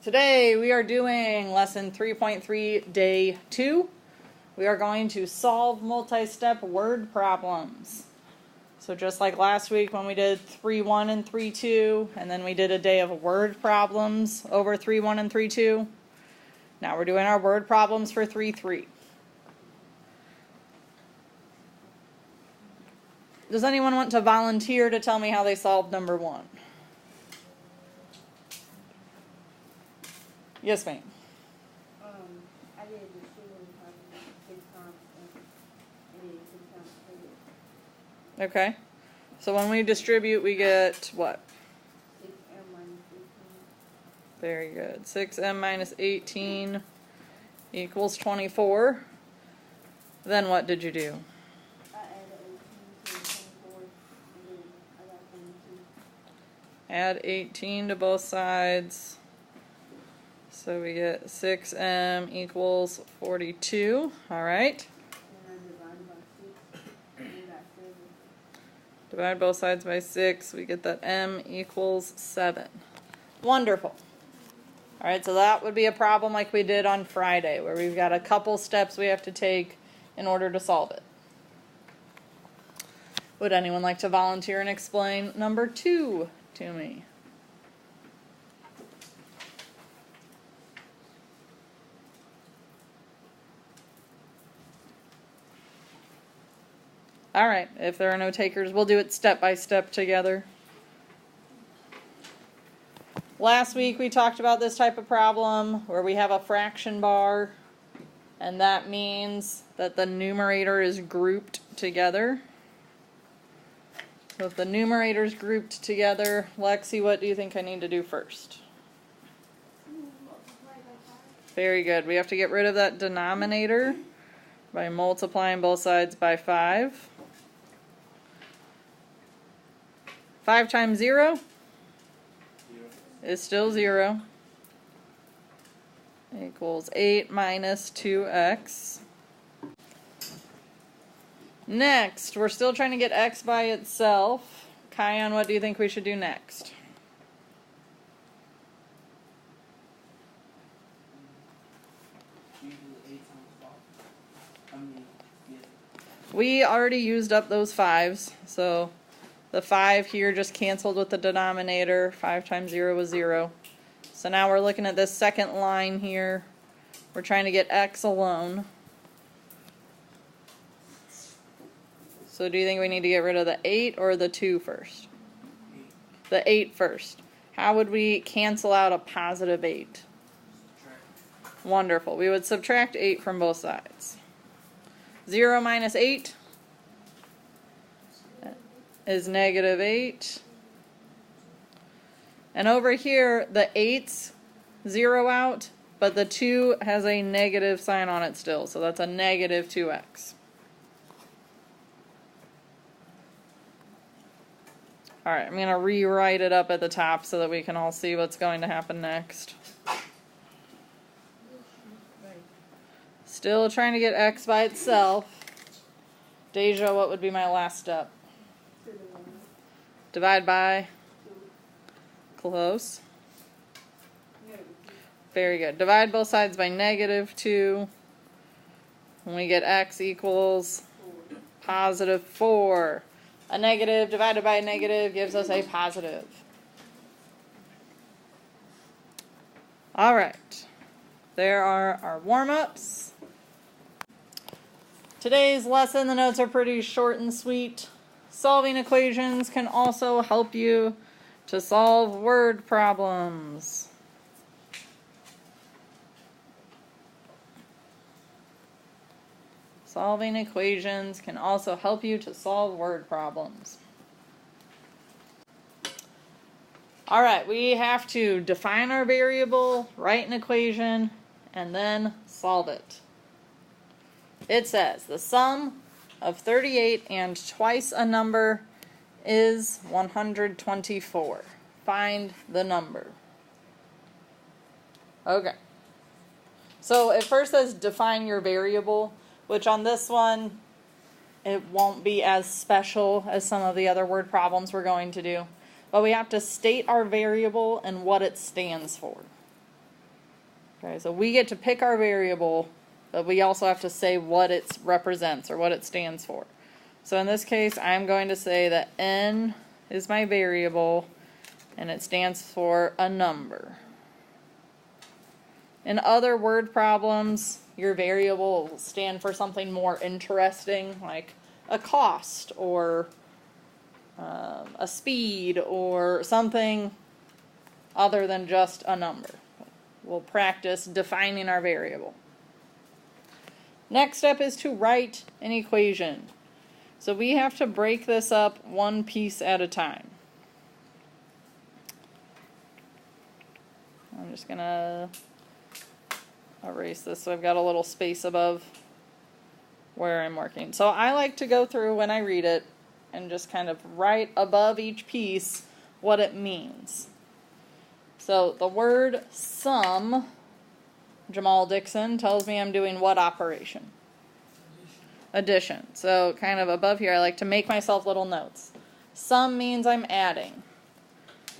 Today we are doing lesson 3.3, day 2. We are going to solve multi-step word problems. So just like last week when we did 3.1 and 3.2, and then we did a day of word problems over 3.1 and 3.2. Now we're doing our word problems for 3.3. Does anyone want to volunteer to tell me how they solved number 1? Yes, ma'am. I did the shooting probably 6 times and then 6 times 3. Okay. So when we distribute, we get what? 6m minus 18. Very good. 6m minus 18 equals 24. Then what did you do? I added 18 to 24 and then I got 22. Add 18 to both sides. So we get 6m equals 42. All right. And I divided by 6 and then got 7. Divide both sides by 6. We get that m equals 7. Wonderful. All right, so that would be a problem like we did on Friday, where we've got a couple steps we have to take in order to solve it. Would anyone like to volunteer and explain number 2 to me? All right, if there are no takers, we'll do it step by step together. Last week we talked about this type of problem where we have a fraction bar, and that means that the numerator is grouped together. So if the numerator is grouped together, Lexi, what do you think I need to do first? Very good. We have to get rid of that denominator by multiplying both sides by 5. 5 times 0 is still 0. Equals 8 minus 2x. Next, we're still trying to get x by itself. Kion, what do you think we should do next? We already used up those 5s, so the 5 here just canceled with the denominator. 5 times 0 was 0. So now we're looking at this second line here. We're trying to get x alone. So do you think we need to get rid of the 8 or the 2 first? The 8 first. How would we cancel out a positive 8? Wonderful. We would subtract 8 from both sides. 0 minus 8 is negative 8. And over here, the 8's 0 out, but the 2 has a negative sign on it still, so that's a negative 2x. Alright, I'm going to rewrite it up at the top so that we can all see what's going to happen next. Still trying to get x by itself. Deja, what would be my last step? Divide by? Close. Very good. Divide both sides by negative 2. And we get x equals positive 4. A negative divided by a negative gives us a positive. All right. There are our warm-ups. Today's lesson, the notes are pretty short and sweet. Solving equations can also help you to solve word problems. Solving equations can also help you to solve word problems. All right, we have to define our variable, write an equation, and then solve it. It says the sum of 38 and twice a number is 124. Find the number. Okay. So it first says define your variable, which on this one, it won't be as special as some of the other word problems we're going to do. But we have to state our variable and what it stands for. Okay, so we get to pick our variable, but we also have to say what it represents or what it stands for. So in this case, I'm going to say that n is my variable, and it stands for a number. In other word problems, your variable will stand for something more interesting, like a cost, or a speed, or something other than just a number. We'll practice defining our variable. Next step is to write an equation. So we have to break this up one piece at a time. I'm just going to erase this so I've got a little space above where I'm working. So I like to go through when I read it and just kind of write above each piece what it means. So the word sum, Jamal Dixon tells me I'm doing what operation? Addition. So kind of above here I like to make myself little notes. Sum means I'm adding.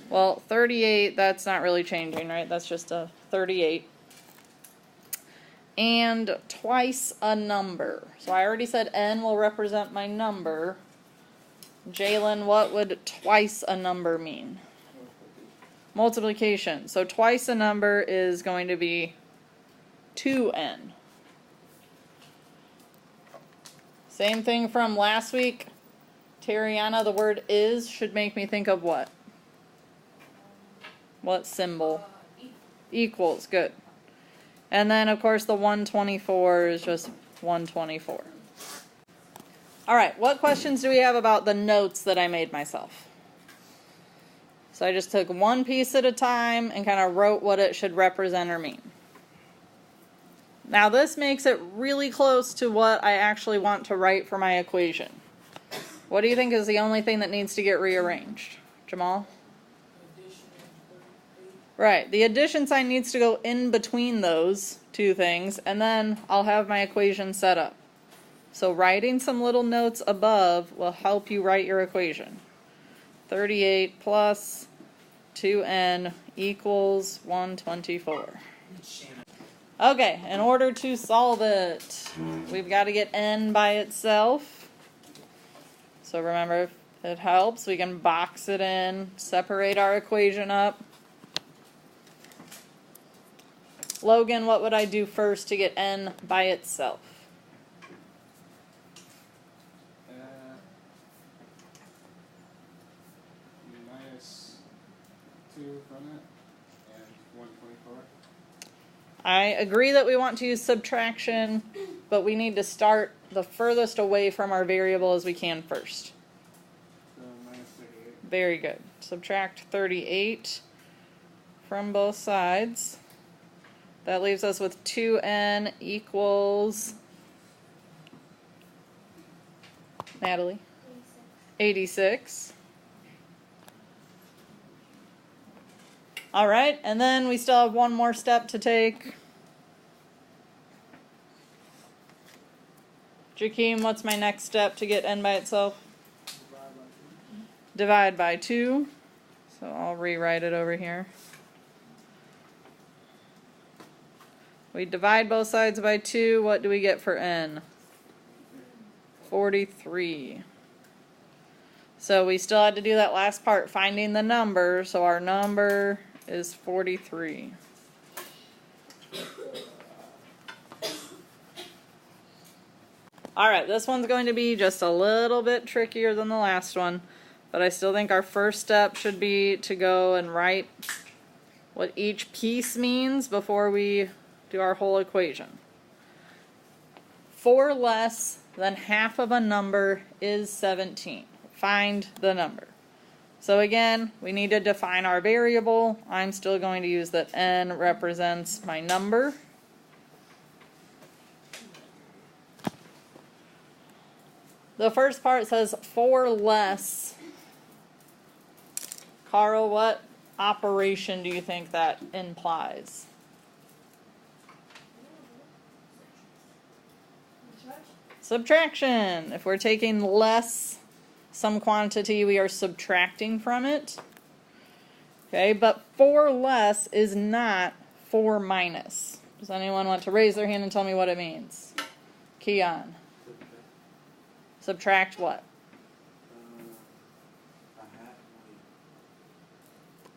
Well, 38, that's not really changing, right? That's just a 38. And twice a number. So I already said n will represent my number. Jalen, what would twice a number mean? Multiplication. So twice a number is going to be 2n. Same thing from last week. Tariana, the word is should make me think of what? What symbol? Equals. Good. And then, of course, the 124 is just 124. All right, what questions do we have about the notes that I made myself? So I just took one piece at a time and kind of wrote what it should represent or mean. Now this makes it really close to what I actually want to write for my equation. What do you think is the only thing that needs to get rearranged? Jamal? Right, the addition sign needs to go in between those two things, and then I'll have my equation set up. So writing some little notes above will help you write your equation. 38 plus 2n equals 124. Okay, in order to solve it, we've got to get n by itself. So remember, if it helps, we can box it in, separate our equation up. Logan, what would I do first to get n by itself? Minus 2 from it, and 124. I agree that we want to use subtraction, but we need to start the furthest away from our variable as we can first. So minus 38. Very good. Subtract 38 from both sides. That leaves us with 2n equals, Natalie? 86. All right, and then we still have one more step to take. Jakeem, what's my next step to get n by itself? Divide by 2. So I'll rewrite it over here. We divide both sides by 2. What do we get for n? 43. So we still had to do that last part, finding the number. So our number is 43. Alright, this one's going to be just a little bit trickier than the last one, but I still think our first step should be to go and write what each piece means before we do our whole equation. 4 less than half of a number is 17. Find the number. So again, we need to define our variable. I'm still going to use that n represents my number. The first part says 4 less. Carl, what operation do you think that implies? Subtraction. If we're taking less some quantity, we are subtracting from it. Okay, but 4 less is not 4 minus. Does anyone want to raise their hand and tell me what it means? Keon. Subtract what?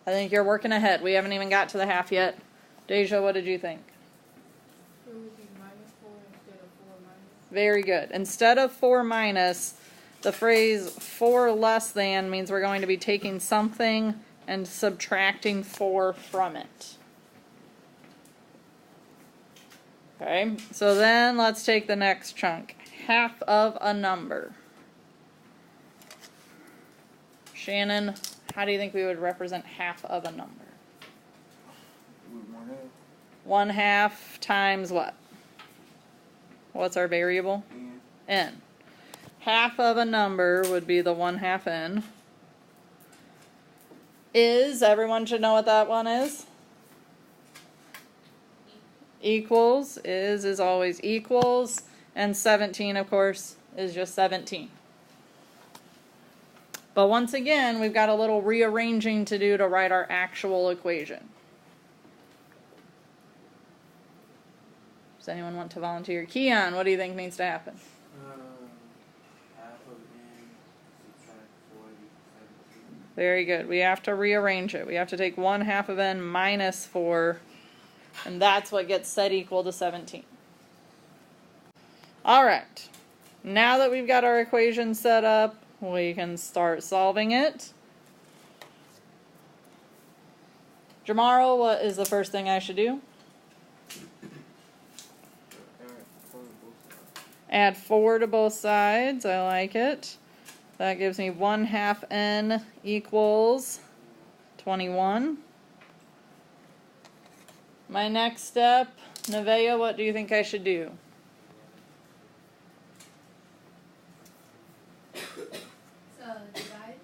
I think you're working ahead. We haven't even got to the half yet. Deja, what did you think? It would be -4 instead of 4 minus. Very good. Instead of 4 minus, the phrase 4 less than means we're going to be taking something and subtracting 4 from it. Okay, so then let's take the next chunk. Half of a number. Shannon, how do you think we would represent half of a number? 1/2 times what? What's our variable? N. Half of a number would be the 1/2 n. Everyone should know what that one is. Equals, is always equals, and 17, of course, is just 17. But once again, we've got a little rearranging to do to write our actual equation. Does anyone want to volunteer? Keon, what do you think needs to happen? Half of n, subtract 40, 17. Very good. We have to rearrange it. We have to take 1/2 of n minus 4, and that's what gets set equal to 17. Alright, now that we've got our equation set up, we can start solving it. Jamaro, what is the first thing I should do? Add 4 to both sides. I like it. That gives me 1/2 n equals 21. My next step, Nevaeh, what do you think I should do? Divide.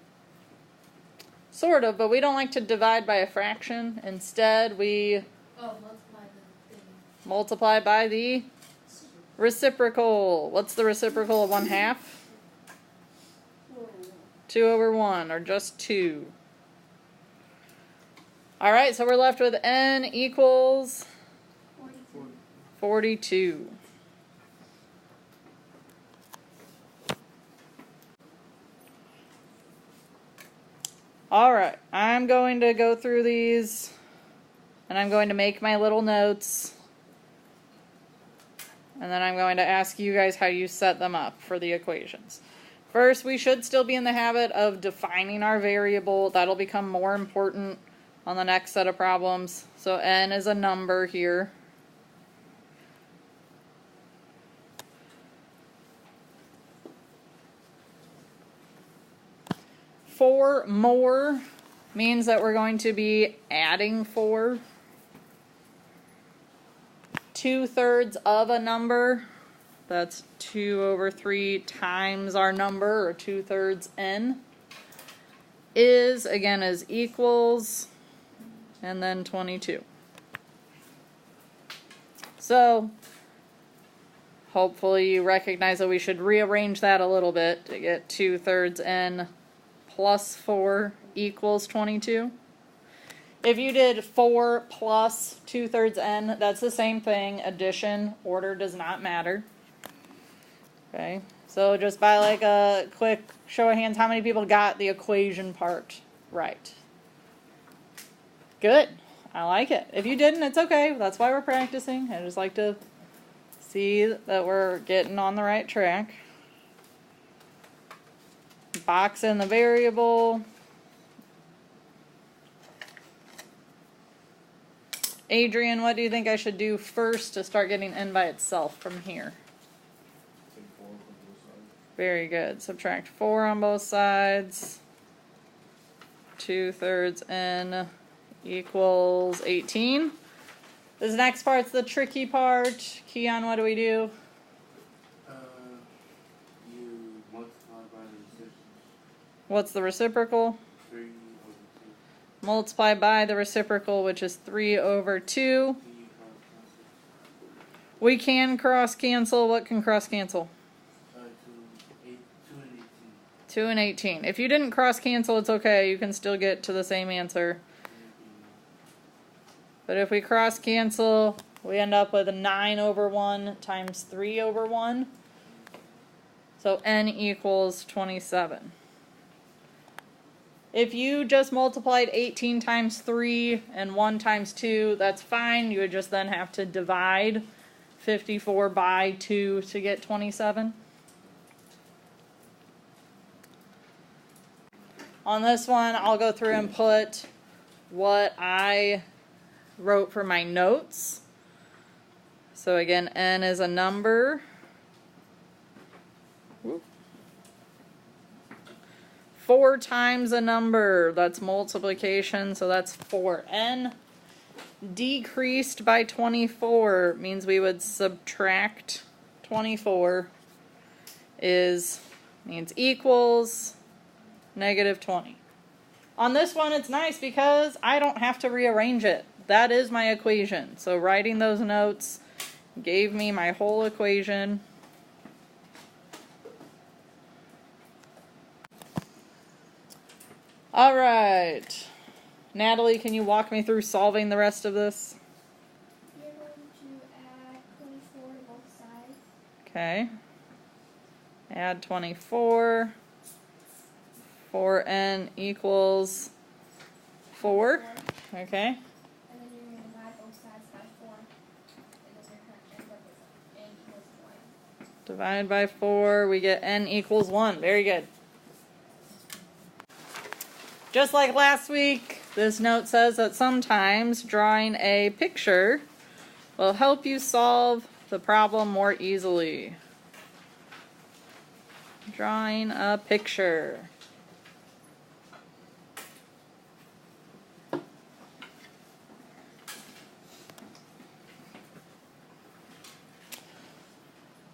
Sort of, but we don't like to divide by a fraction. Instead, we Multiply the thing. multiply by the reciprocal. What's the reciprocal of 1/2? 2/1, or just 2. Alright, so we're left with n equals 42. Alright, I'm going to go through these, and I'm going to make my little notes, and then I'm going to ask you guys how you set them up for the equations. First, we should still be in the habit of defining our variable. That'll become more important on the next set of problems. So n is a number here. Four more means that we're going to be adding 4. 2/3 of a number, that's 2/3 times our number, or 2/3 n, is equals, and then 22. So, hopefully you recognize that we should rearrange that a little bit to get 2/3 n plus 4 equals 22. If you did 4 plus 2/3 n, that's the same thing. Addition, order does not matter. Okay, so just by like a quick show of hands, how many people got the equation part right? Good. I like it. If you didn't, it's okay. That's why we're practicing. I just like to see that we're getting on the right track. Box in the variable. Adrian, what do you think I should do first to start getting n by itself from here? Take 4 from both sides. Very good. Subtract 4 on both sides. 2/3 n equals 18. This next part's the tricky part. Keon, what do we do? You multiply by the reciprocal. What's the reciprocal? 3/2. Multiply by the reciprocal, which is 3/2. We can cross cancel. What can cross cancel? 2 and 18. If you didn't cross cancel, it's okay. You can still get to the same answer. But if we cross cancel, we end up with 9 over 1 times 3 over 1. So n equals 27. If you just multiplied 18 times 3 and 1 times 2, that's fine. You would just then have to divide 54 by 2 to get 27. On this one, I'll go through and put what I wrote for my notes. So again, n is a number. Whoop. 4 times a number, that's multiplication, so that's 4n. Decreased by 24 means we would subtract 24 means equals -20. On this one, it's nice because I don't have to rearrange it. That is my equation. So writing those notes gave me my whole equation. All right. Natalie, can you walk me through solving the rest of this? You're going to add 24 to both sides. Okay. Add 24. 4n equals 4. Okay. And then you're going to divide both sides by 4. And then you're going to end up with n equals 1. Divide by 4, we get n equals 1. Very good. Just like last week, this note says that sometimes drawing a picture will help you solve the problem more easily. Drawing a picture.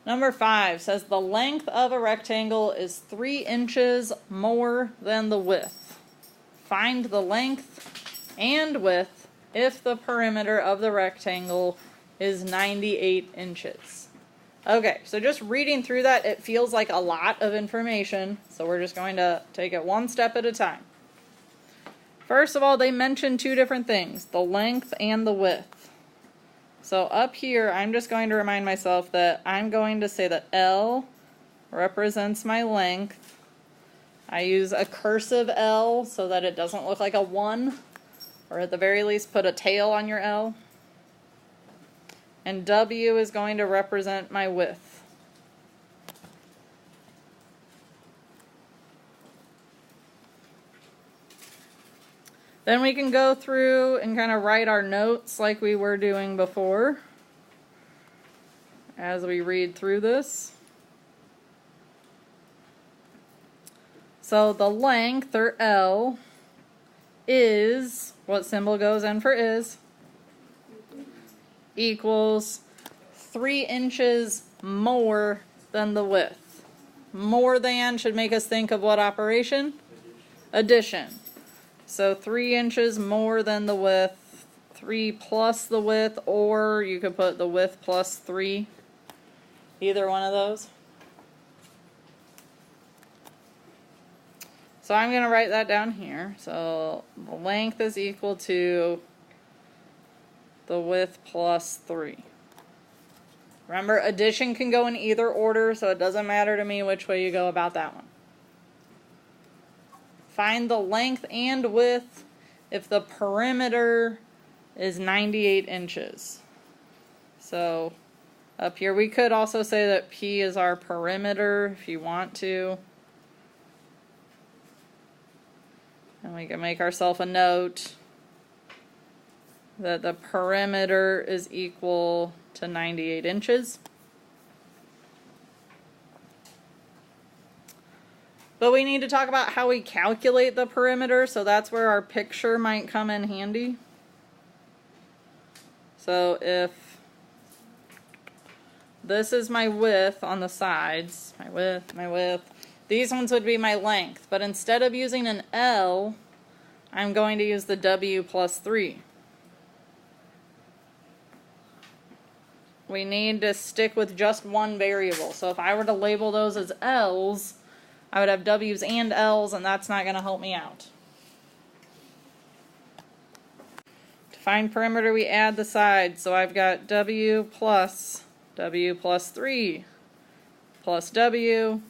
Number 5 says the length of a rectangle is 3 inches more than the width. Find the length and width if the perimeter of the rectangle is 98 inches. Okay, so just reading through that, it feels like a lot of information, so we're just going to take it one step at a time. First of all, they mentioned 2 different things, the length and the width. So up here, I'm just going to remind myself that I'm going to say that L represents my length. I use a cursive L so that it doesn't look like a 1, or at the very least put a tail on your L. And W is going to represent my width. Then we can go through and kind of write our notes like we were doing before as we read through this. So the length, or L, is, what symbol goes in for is, equals 3 inches more than the width. More than should make us think of what operation? Addition. So 3 inches more than the width, 3 plus the width, or you could put the width plus 3. Either one of those. So I'm going to write that down here. So the length is equal to the width plus 3. Remember, addition can go in either order, so it doesn't matter to me which way you go about that one. Find the length and width if the perimeter is 98 inches. So up here we could also say that P is our perimeter if you want to. And we can make ourselves a note that the perimeter is equal to 98 inches. But we need to talk about how we calculate the perimeter, so that's where our picture might come in handy. So if this is my width on the sides, my width, these ones would be my length, but instead of using an L, I'm going to use the W plus 3. We need to stick with just one variable. So if I were to label those as L's, I would have W's and L's, and that's not going to help me out. To Find perimeter, we add the sides. So I've got W plus 3 plus W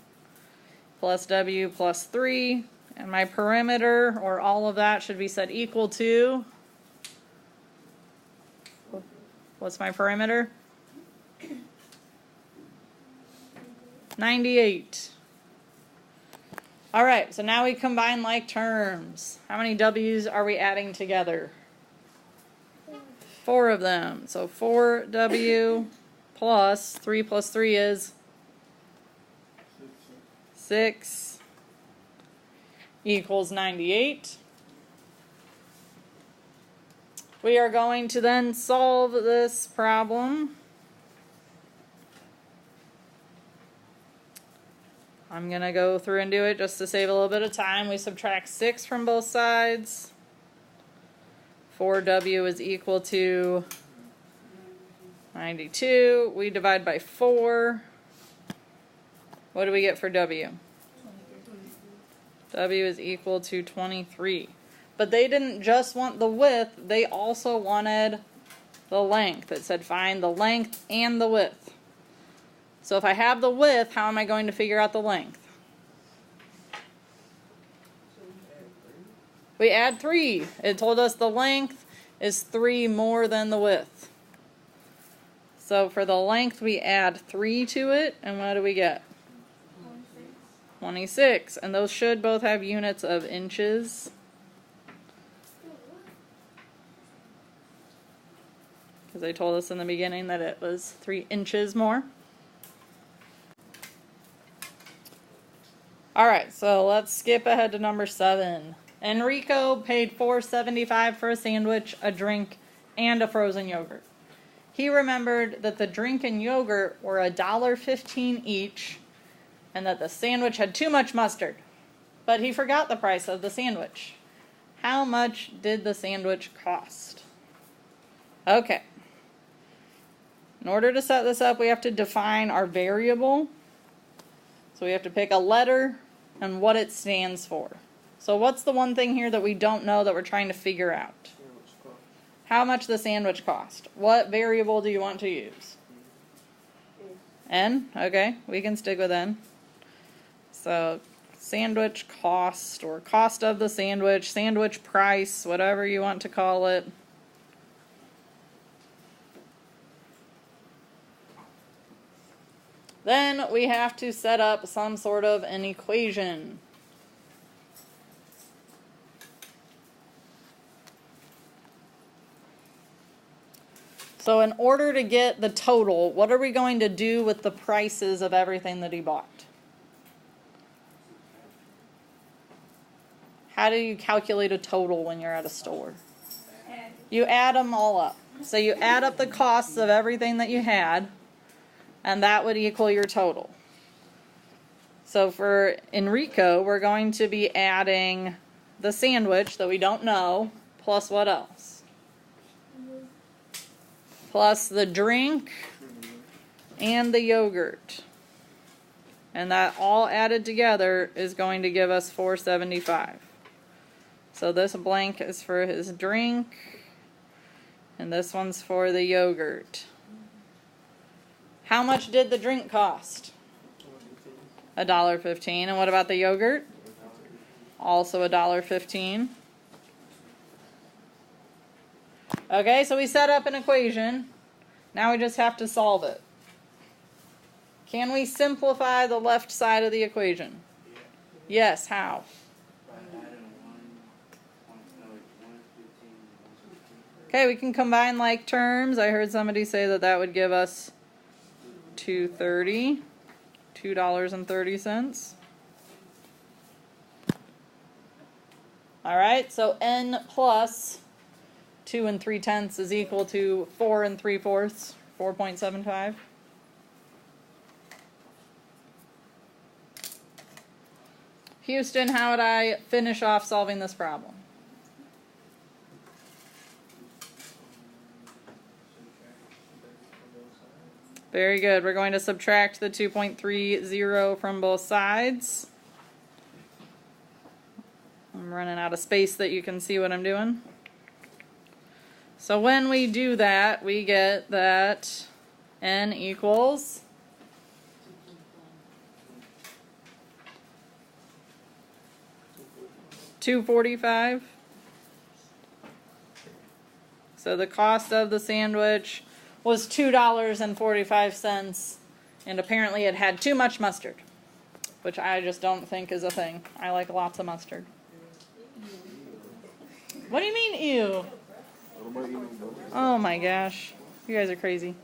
plus 3. And my perimeter, or all of that, should be set equal to, what's my perimeter? 98. Alright, so now we combine like terms. How many W's are we adding together? 4 of them. So 4W plus 3 is 6 equals 98. We are going to then solve this problem. I'm going to go through and do it just to save a little bit of time. We subtract 6 from both sides. 4W is equal to 92. We divide by 4. What do we get for W? W is equal to 23. But they didn't just want the width, they also wanted the length. It said find the length and the width. So if I have the width, how am I going to figure out the length? We add 3. It told us the length is 3 more than the width. So for the length, we add 3 to it, and what do we get? 26. And those should both have units of inches. Because they told us in the beginning that it was 3 inches more. Alright, so let's skip ahead to number 7. Enrico paid $4.75 for a sandwich, a drink, and a frozen yogurt. He remembered that the drink and yogurt were $1.15 each, and that the sandwich had too much mustard. But he forgot the price of the sandwich. How much did the sandwich cost? Okay. In order to set this up, we have to define our variable. So we have to pick a letter and what it stands for. So what's the one thing here that we don't know that we're trying to figure out? How much the sandwich cost. What variable do you want to use? N? Okay, we can stick with N. So sandwich cost, or cost of the sandwich, sandwich price, whatever you want to call it. Then we have to set up some sort of an equation. So in order to get the total, what are we going to do with the prices of everything that he bought? How do you calculate a total when you're at a store? You add them all up. So you add up the costs of everything that you had, and that would equal your total. So for Enrico, we're going to be adding the sandwich that we don't know, plus what else? Plus the drink and the yogurt. And that all added together is going to give us $4.75. So this blank is for his drink, and this one's for the yogurt. How much did the drink cost? $1.15. And what about the yogurt? Also $1.15. Okay, so we set up an equation. Now we just have to solve it. Can we simplify the left side of the equation? Yes, how? Okay, we can combine like terms. I heard somebody say that that would give us $2.30. Alright, so n plus 2 3/10 is equal to 4 3/4, 4.75. Houston, how would I finish off solving this problem? Very good. We're going to subtract the 2.30 from both sides. I'm running out of space that you can see what I'm doing. So when we do that, we get that n equals 245. So the cost of the sandwich was $2.45, and apparently it had too much mustard, which I just don't think is a thing. I like lots of mustard. What do you mean, ew? Oh my gosh. You guys are crazy.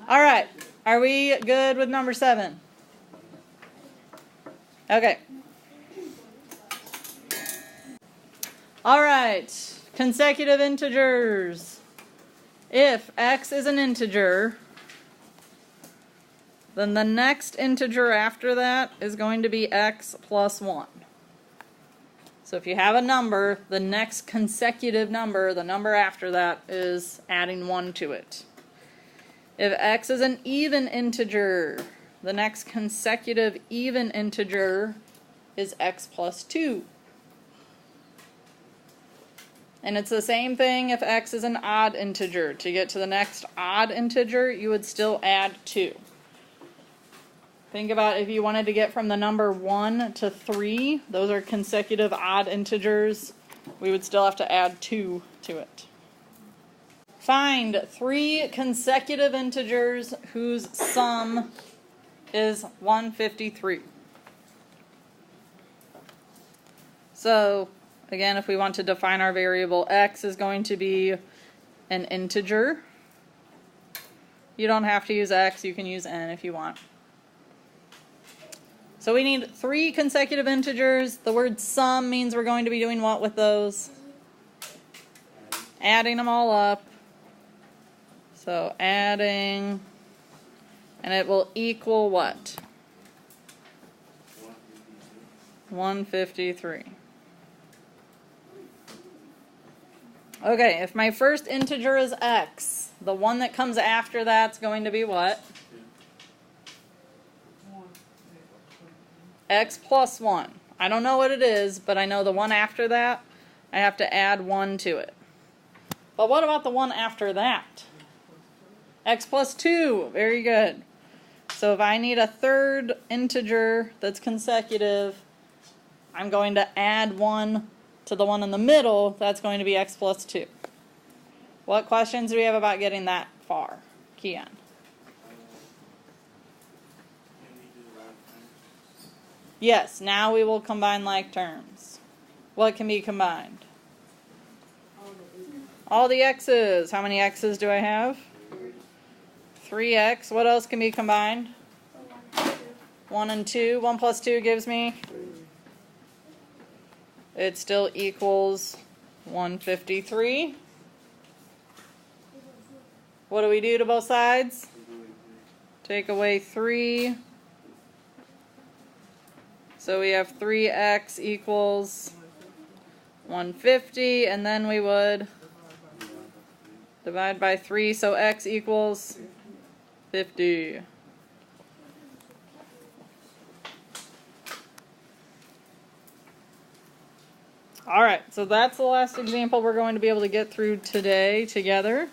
All right. Are we good with number 7? Okay. All right. Consecutive integers. If x is an integer, then the next integer after that is going to be x plus 1. So if you have a number, the next consecutive number, the number after that, is adding 1 to it. If x is an even integer, the next consecutive even integer is x plus 2. And it's the same thing if x is an odd integer. To get to the next odd integer, you would still add 2. Think about if you wanted to get from the number 1 to 3, those are consecutive odd integers. We would still have to add 2 to it. Find 3 consecutive integers whose sum is 153. So, again, if we want to define our variable, x is going to be an integer. You don't have to use x, you can use n if you want. So we need 3 consecutive integers. The word sum means we're going to be doing what with those? Adding them all up. So adding, and it will equal what? 153. Okay, if my first integer is x, the one that comes after that's going to be what? X plus 1. I don't know what it is, but I know the one after that, I have to add 1 to it. But what about the one after that? X plus 2. Very good. So if I need a third integer that's consecutive, I'm going to add 1 to the one in the middle. That's going to be x plus 2. What questions do we have about getting that far? Kian. Yes, now we will combine like terms. What can be combined? All the x's. How many x's do I have? 3x. What else can be combined? 1 and 2. 1 plus 2 gives me? It still equals 153. What do we do to both sides? Take away 3. So we have 3x equals 150, and then we would divide by 3, so x equals 50. Alright, so that's the last example we're going to be able to get through today together.